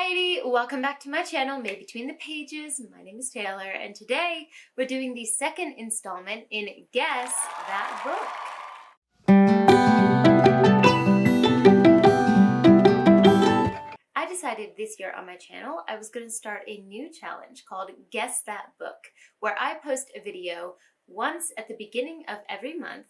Alrighty, welcome back to my channel, Made Between the Pages. My name is Taylor, and today we're doing the second installment in Guess That Book. I decided this year on my channel I was going to start a new challenge called Guess That Book, where I post a video once at the beginning of every month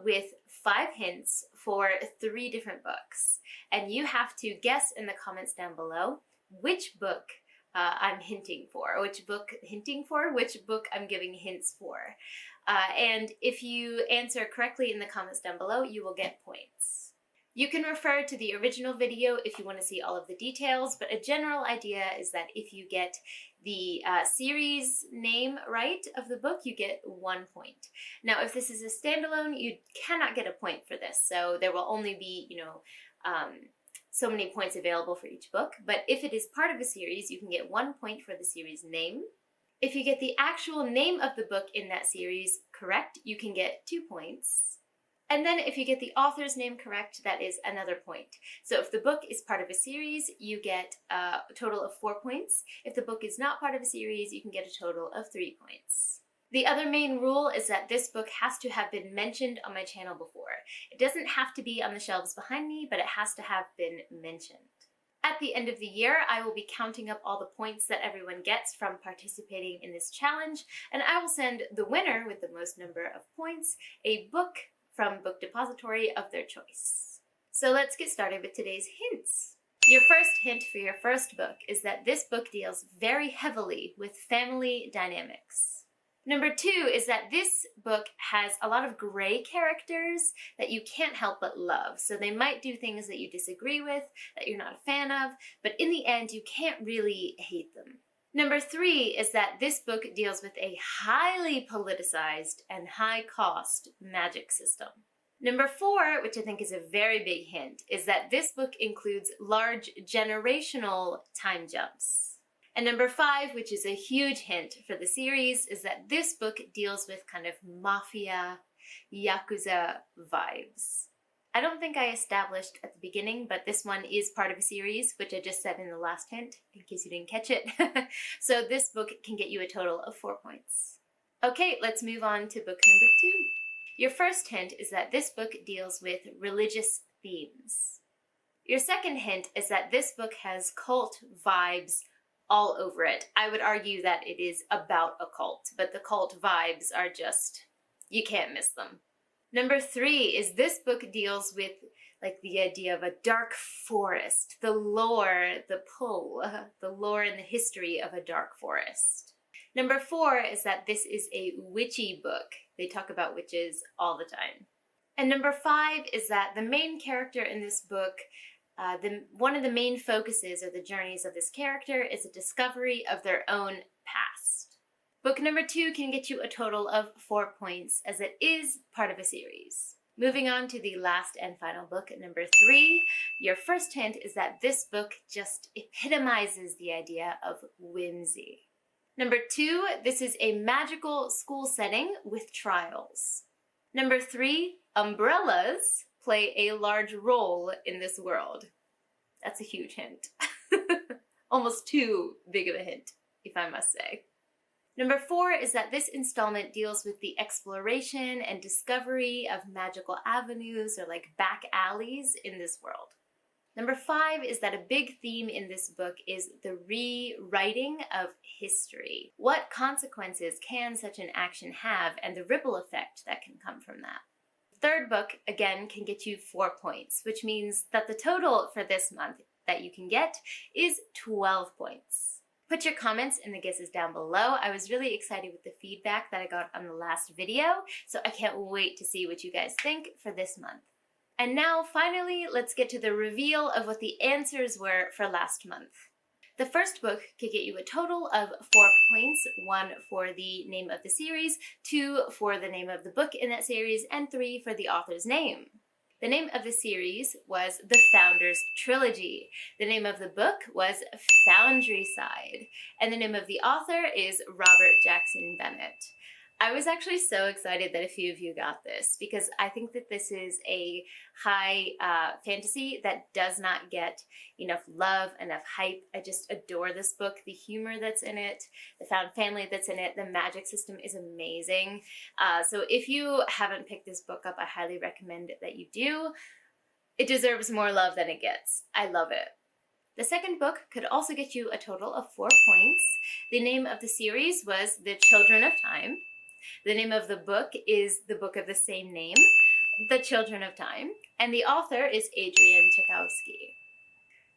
with 5 hints for 3 different books. And you have to guess in the comments down below which book I'm hinting for, which book I'm giving hints for. And if you answer correctly in the comments down below, you will get points. You can refer to the original video if you want to see all of the details, but a general idea is that if you get the series name right of the book, you get 1 point. Now, if this is a standalone, you cannot get a point for this, so there will only be, so many points available for each book. But if it is part of a series, you can get 1 point for the series name. If you get the actual name of the book in that series correct, you can get 2 points. And then if you get the author's name correct, that is another point. So if the book is part of a series, you get a total of 4 points. If the book is not part of a series, you can get a total of 3 points. The other main rule is that this book has to have been mentioned on my channel before. It doesn't have to be on the shelves behind me, but it has to have been mentioned. At the end of the year, I will be counting up all the points that everyone gets from participating in this challenge, and I will send the winner with the most number of points a book from Book Depository of their choice. So let's get started with today's hints. Your first hint for your first book is that this book deals very heavily with family dynamics. Number 2 is that this book has a lot of gray characters that you can't help but love. So they might do things that you disagree with, that you're not a fan of, but in the end, you can't really hate them. Number 3 is that this book deals with a highly politicized and high-cost magic system. Number 4, which I think is a very big hint, is that this book includes large generational time jumps. And number 5, which is a huge hint for the series, is that this book deals with kind of mafia, yakuza vibes. I don't think I established at the beginning, but this one is part of a series, which I just said in the last hint, in case you didn't catch it. So this book can get you a total of 4 points. Okay, let's move on to book number 2. Your first hint is that this book deals with religious themes. Your second hint is that this book has cult vibes all over it. I would argue that it is about a cult, but the cult vibes are just, you can't miss them. Number 3 is this book deals with the idea of a dark forest, the lore, the lore and the history of a dark forest. Number 4 is that this is a witchy book. They talk about witches all the time. And number 5 is that the main character in this book, one of the main focuses or the journeys of this character is a discovery of their own past. Book number 2 can get you a total of 4 points, as it is part of a series. Moving on to the last and final book, number 3, your first hint is that this book just epitomizes the idea of whimsy. Number 2, this is a magical school setting with trials. Number 3, umbrellas play a large role in this world. That's a huge hint. Almost too big of a hint, if I must say. Number 4 is that this installment deals with the exploration and discovery of magical avenues or back alleys in this world. Number 5 is that a big theme in this book is the rewriting of history. What consequences can such an action have and the ripple effect that can come from that? Third book, again, can get you 4 points, which means that the total for this month that you can get is 12 points. Put your comments in the guesses down below. I was really excited with the feedback that I got on the last video, so I can't wait to see what you guys think for this month. And now, finally, let's get to the reveal of what the answers were for last month. The first book could get you a total of 4 points, 1 for the name of the series, 2 for the name of the book in that series, and 3 for the author's name. The name of the series was The Founders Trilogy. The name of the book was Foundryside. And the name of the author is Robert Jackson Bennett. I was actually so excited that a few of you got this because I think that this is a high fantasy that does not get enough love, enough hype. I just adore this book. The humor that's in it, the found family that's in it, the magic system is amazing. So if you haven't picked this book up, I highly recommend that you do. It deserves more love than it gets. I love it. The second book could also get you a total of 4 points. The name of the series was The Children of Time. The name of the book is the book of the same name, The Children of Time, and the author is Adrian Tchaikovsky.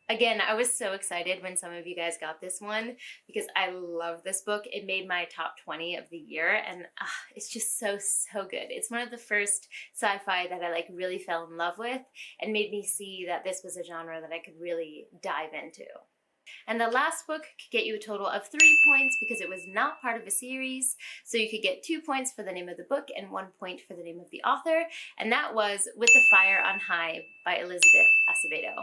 Again, I was so excited when some of you guys got this one because I love this book. It made my top 20 of the year, and it's just so good. It's one of the first sci-fi that I really fell in love with and made me see that this was a genre that I could really dive into. And the last book could get you a total of 3 points because it was not part of a series. So you could get 2 points for the name of the book and 1 point for the name of the author. And that was With the Fire on High by Elizabeth Acevedo.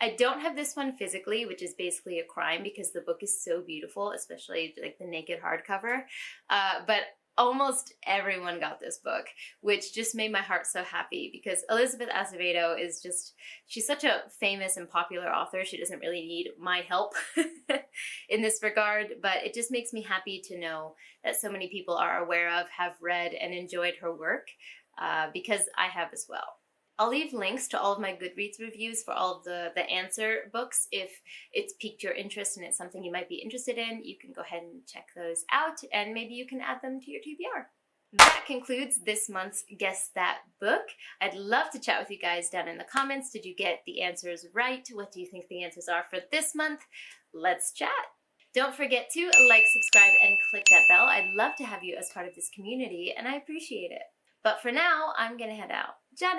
I don't have this one physically, which is basically a crime because the book is so beautiful, especially the naked hardcover. But almost everyone got this book, which just made my heart so happy because Elizabeth Acevedo is she's such a famous and popular author. She doesn't really need my help in this regard, but it just makes me happy to know that so many people are aware of, have read, and enjoyed her work because I have as well. I'll leave links to all of my Goodreads reviews for all of the answer books. If it's piqued your interest and it's something you might be interested in, you can go ahead and check those out and maybe you can add them to your TBR. That concludes this month's Guess That Book. I'd love to chat with you guys down in the comments. Did you get the answers right? What do you think the answers are for this month? Let's chat. Don't forget to like, subscribe, and click that bell. I'd love to have you as part of this community and I appreciate it. But for now, I'm gonna head out. Ciao!